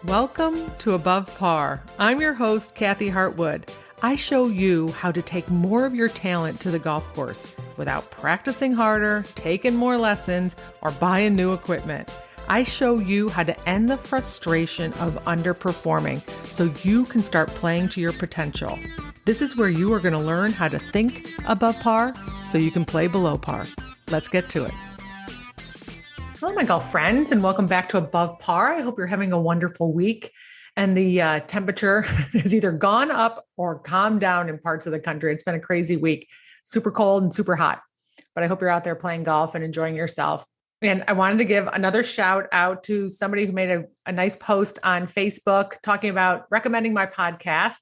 Welcome to Above Par. I'm your host, Kathy Hartwood. I show you how to take more of your talent to the golf course without practicing harder, taking more lessons, or buying new equipment. I show you how to end the frustration of underperforming so you can start playing to your potential. This is where you are going to learn how to think above par so you can play below par. Let's get to it. Hello, my golf friends, and welcome back to Above Par. I hope you're having a wonderful week and the temperature has either gone up or calmed down in parts of the country. It's been a crazy week, super cold and super hot, but I hope you're out there playing golf and enjoying yourself. And I wanted to give another shout out to somebody who made a nice post on Facebook talking about recommending my podcast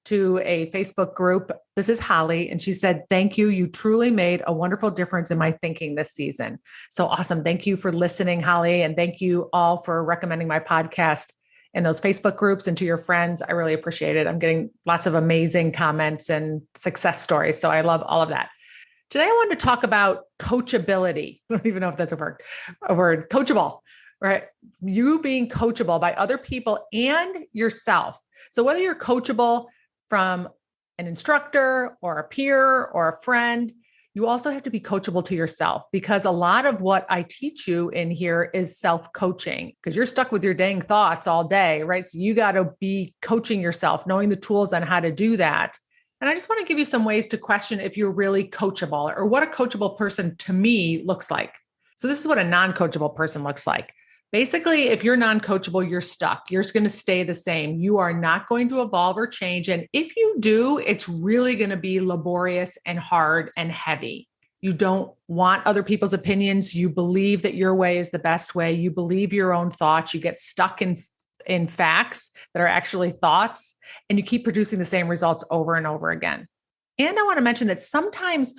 to a Facebook group. This is Holly. And she said, thank you. You truly made a wonderful difference in my thinking this season. So awesome. Thank you for listening, Holly. And thank you all for recommending my podcast in those Facebook groups and to your friends. I really appreciate it. I'm getting lots of amazing comments and success stories. So I love all of that. Today, I wanted to talk about coachability. I don't even know if that's a word, coachable, right? You being coachable by other people and yourself. So whether you're coachable from an instructor or a peer or a friend, you also have to be coachable to yourself, because a lot of what I teach you in here is self-coaching, because you're stuck with your dang thoughts all day, right? So you got to be coaching yourself, knowing the tools on how to do that. And I just want to give you some ways to question if you're really coachable or what a coachable person to me looks like. So this is what a non-coachable person looks like. Basically, if you're non-coachable, you're stuck. You're just going to stay the same. You are not going to evolve or change. And if you do, it's really going to be laborious and hard and heavy. You don't want other people's opinions. You believe that your way is the best way. You believe your own thoughts. You get stuck in facts that are actually thoughts, and you keep producing the same results over and over again. And I want to mention that sometimes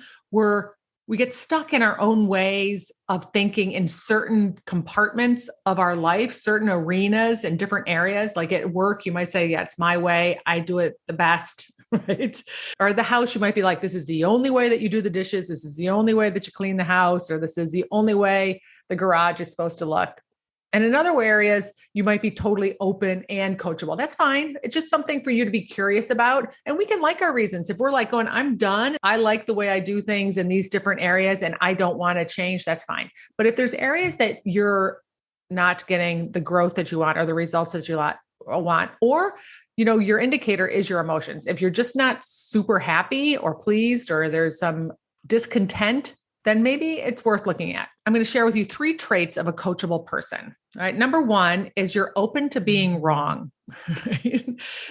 we get stuck in our own ways of thinking in certain compartments of our life, certain arenas and different areas. Like at work, you might say, yeah, it's my way. I do it the best, right? Or at the house, you might be like, this is the only way that you do the dishes. This is the only way that you clean the house, or this is the only way the garage is supposed to look. And in other areas, you might be totally open and coachable. That's fine. It's just something for you to be curious about. And we can like our reasons. If we're like going, I'm done. I like the way I do things in these different areas and I don't want to change, that's fine. But if there's areas that you're not getting the growth that you want or the results that you want, or your indicator is your emotions. If you're just not super happy or pleased, or there's some discontent, then maybe it's worth looking at. I'm going to share with you 3 traits of a coachable person. All right. Number 1 is you're open to being wrong.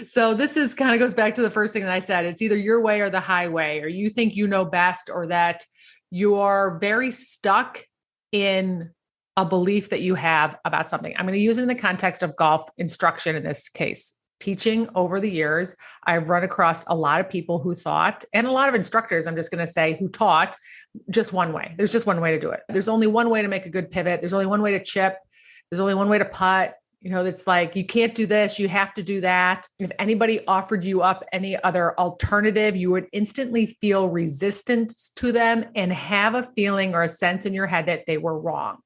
So this is kind of goes back to the first thing that I said. It's either your way or the highway, or you think you know best, or that you are very stuck in a belief that you have about something. I'm going to use it in the context of golf instruction in this case. Teaching over the years, I've run across a lot of people who thought, and a lot of instructors, I'm just going to say, who taught just one way. There's just one way to do it. There's only one way to make a good pivot. There's only one way to chip. There's only one way to putt. It's like, you can't do this. You have to do that. If anybody offered you up any other alternative, you would instantly feel resistance to them and have a feeling or a sense in your head that they were wrong.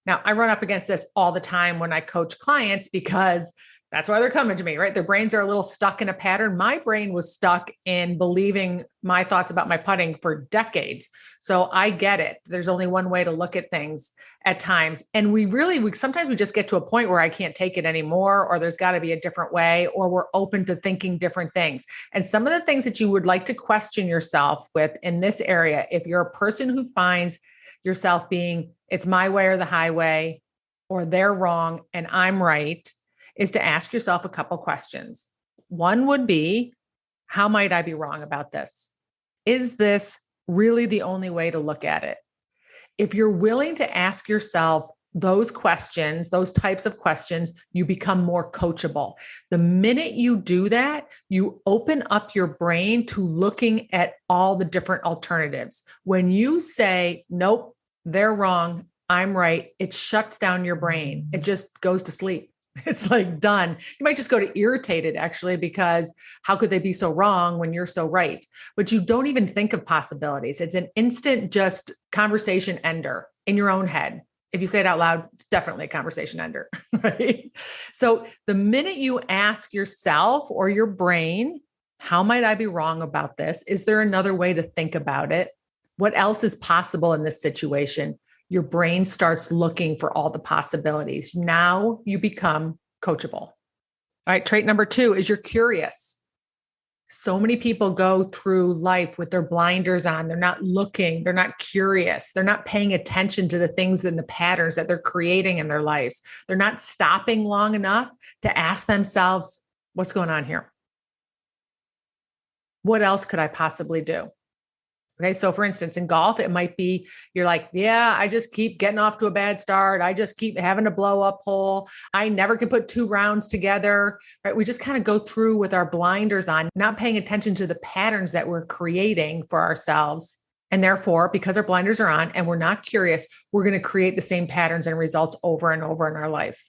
Now, I run up against this all the time when I coach clients, because that's why they're coming to me, right? Their brains are a little stuck in a pattern. My brain was stuck in believing my thoughts about my putting for decades. So I get it. There's only one way to look at things at times. And we sometimes we just get to a point where I can't take it anymore, or there's got to be a different way, or we're open to thinking different things. And some of the things that you would like to question yourself with in this area, if you're a person who finds yourself being, it's my way or the highway, or they're wrong and I'm right, is to ask yourself a couple questions. One would be, how might I be wrong about this? Is this really the only way to look at it? If you're willing to ask yourself those questions, those types of questions, you become more coachable. The minute you do that, you open up your brain to looking at all the different alternatives. When you say, nope, they're wrong, I'm right, it shuts down your brain. It just goes to sleep. It's like done. You might just go to irritated, actually, because how could they be so wrong when you're so right? But you don't even think of possibilities. It's an instant just conversation ender in your own head. If you say it out loud, it's definitely a conversation ender, right? So the minute you ask yourself or your brain, how might I be wrong about this? Is there another way to think about it? What else is possible in this situation? Your brain starts looking for all the possibilities. Now you become coachable. All right. Trait number 2 is you're curious. So many people go through life with their blinders on. They're not looking. They're not curious. They're not paying attention to the things and the patterns that they're creating in their lives. They're not stopping long enough to ask themselves, what's going on here? What else could I possibly do? Okay. So for instance, in golf, it might be, you're like, yeah, I just keep getting off to a bad start. I just keep having a blow up hole. I never can put 2 rounds together, right? We just kind of go through with our blinders on, not paying attention to the patterns that we're creating for ourselves. And therefore, because our blinders are on and we're not curious, we're going to create the same patterns and results over and over in our life.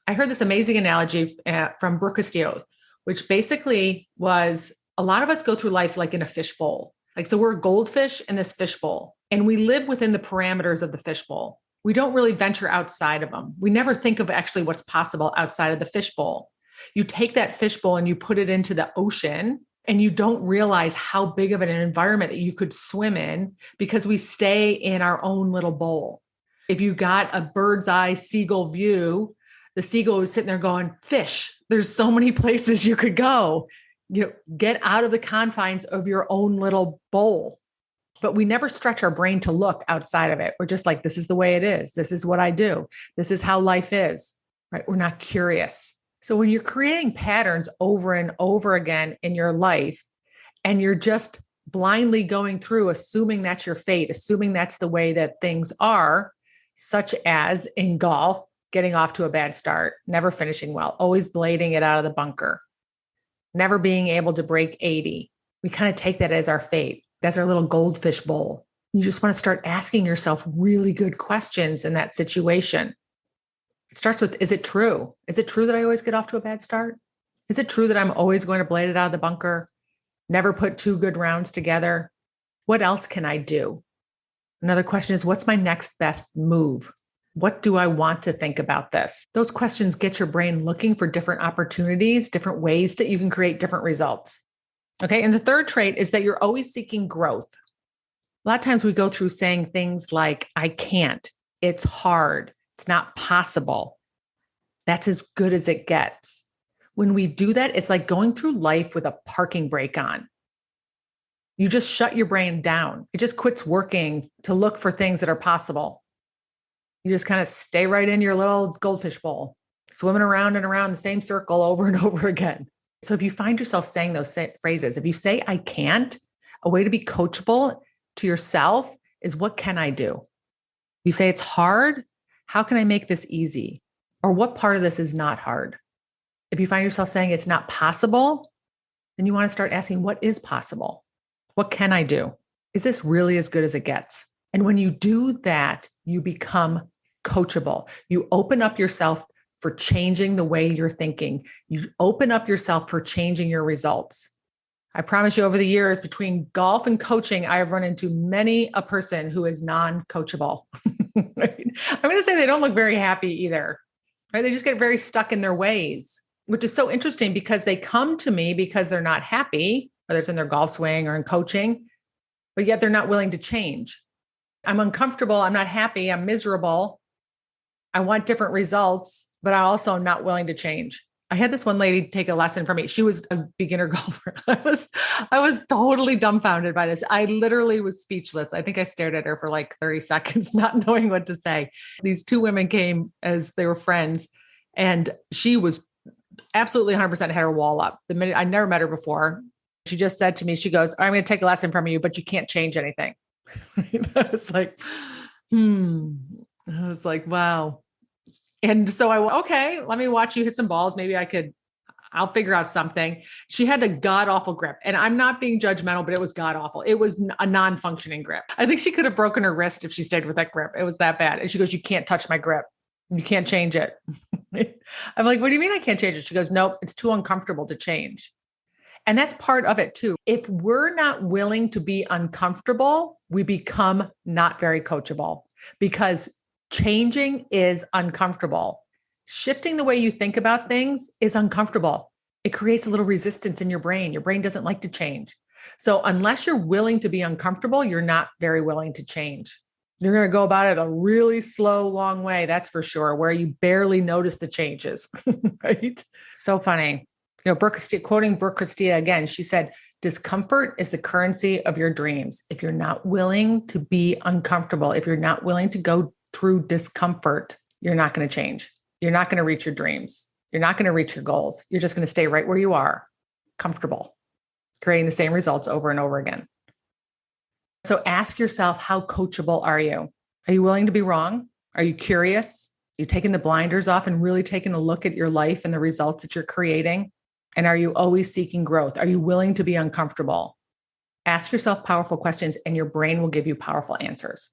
I heard this amazing analogy from Brooke Castillo, which basically was a lot of us go through life like in a fishbowl. Like, so we're a goldfish in this fishbowl and we live within the parameters of the fishbowl. We don't really venture outside of them. We never think of actually what's possible outside of the fishbowl. You take that fishbowl and you put it into the ocean and you don't realize how big of an environment that you could swim in because we stay in our own little bowl. If you got a bird's eye seagull view, the seagull was sitting there going, fish, there's so many places you could go. Get out of the confines of your own little bowl. But we never stretch our brain to look outside of it. We're just like, this is the way it is. This is what I do. This is how life is, right? We're not curious. So when you're creating patterns over and over again in your life, and you're just blindly going through, assuming that's your fate, assuming that's the way that things are, such as in golf, getting off to a bad start, never finishing well, always blading it out of the bunker, never being able to break 80. We kind of take that as our fate. That's our little goldfish bowl. You just want to start asking yourself really good questions in that situation. It starts with, is it true? Is it true that I always get off to a bad start? Is it true that I'm always going to blade it out of the bunker? Never put 2 good rounds together? What else can I do? Another question is, what's my next best move? What do I want to think about this? Those questions get your brain looking for different opportunities, different ways that you can create different results. Okay. And the third trait is that you're always seeking growth. A lot of times we go through saying things like, I can't, it's hard, it's not possible. That's as good as it gets. When we do that, it's like going through life with a parking brake on. You just shut your brain down. It just quits working to look for things that are possible. You just kind of stay right in your little goldfish bowl, swimming around and around the same circle over and over again. So if you find yourself saying those phrases, if you say, I can't, a way to be coachable to yourself is, what can I do? You say it's hard. How can I make this easy? Or what part of this is not hard? If you find yourself saying it's not possible, then you want to start asking, what is possible? What can I do? Is this really as good as it gets? And when you do that, you become coachable. You open up yourself for changing the way you're thinking. You open up yourself for changing your results. I promise you, over the years, between golf and coaching, I have run into many a person who is non-coachable. Right? I'm going to say they don't look very happy either. Right? They just get very stuck in their ways, which is so interesting because they come to me because they're not happy, whether it's in their golf swing or in coaching, but yet they're not willing to change. I'm uncomfortable. I'm not happy. I'm miserable. I want different results, but I also am not willing to change. I had this one lady take a lesson from me. She was a beginner golfer. I was totally dumbfounded by this. I literally was speechless. I think I stared at her for like 30 seconds, not knowing what to say. These 2 women came as they were friends, and she was absolutely 100% had her wall up. The minute I never met her before, she just said to me, she goes, I'm going to take a lesson from you, but you can't change anything. I was like, I was like, wow. And so I went, okay, let me watch you hit some balls. Maybe I'll figure out something. She had a god awful grip, and I'm not being judgmental, but it was god awful. It was a non-functioning grip. I think she could have broken her wrist if she stayed with that grip. It was that bad. And she goes, you can't touch my grip. You can't change it. I'm like, what do you mean I can't change it? She goes, nope, it's too uncomfortable to change. And that's part of it too. If we're not willing to be uncomfortable, we become not very coachable, because Changing is uncomfortable. Shifting the way you think about things is uncomfortable. It creates a little resistance in your brain. Your brain doesn't like to change. So unless you're willing to be uncomfortable, you're not very willing to change. You're going to go about it a really slow, long way, that's for sure, where you barely notice the changes, right? So funny. Quoting Brooke Castillo again, she said, discomfort is the currency of your dreams. If you're not willing to be uncomfortable, if you're not willing to go through discomfort, you're not going to change. You're not going to reach your dreams. You're not going to reach your goals. You're just going to stay right where you are, comfortable, creating the same results over and over again. So ask yourself, how coachable are you? Are you willing to be wrong? Are you curious? Are you taking the blinders off and really taking a look at your life and the results that you're creating? And are you always seeking growth? Are you willing to be uncomfortable? Ask yourself powerful questions and your brain will give you powerful answers.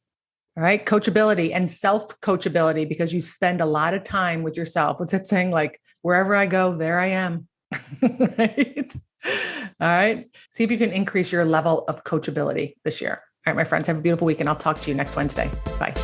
All right. Coachability and self-coachability, because you spend a lot of time with yourself. What's that saying? Like, wherever I go, there I am. Right? All right. See if you can increase your level of coachability this year. All right, my friends, have a beautiful week and I'll talk to you next Wednesday. Bye.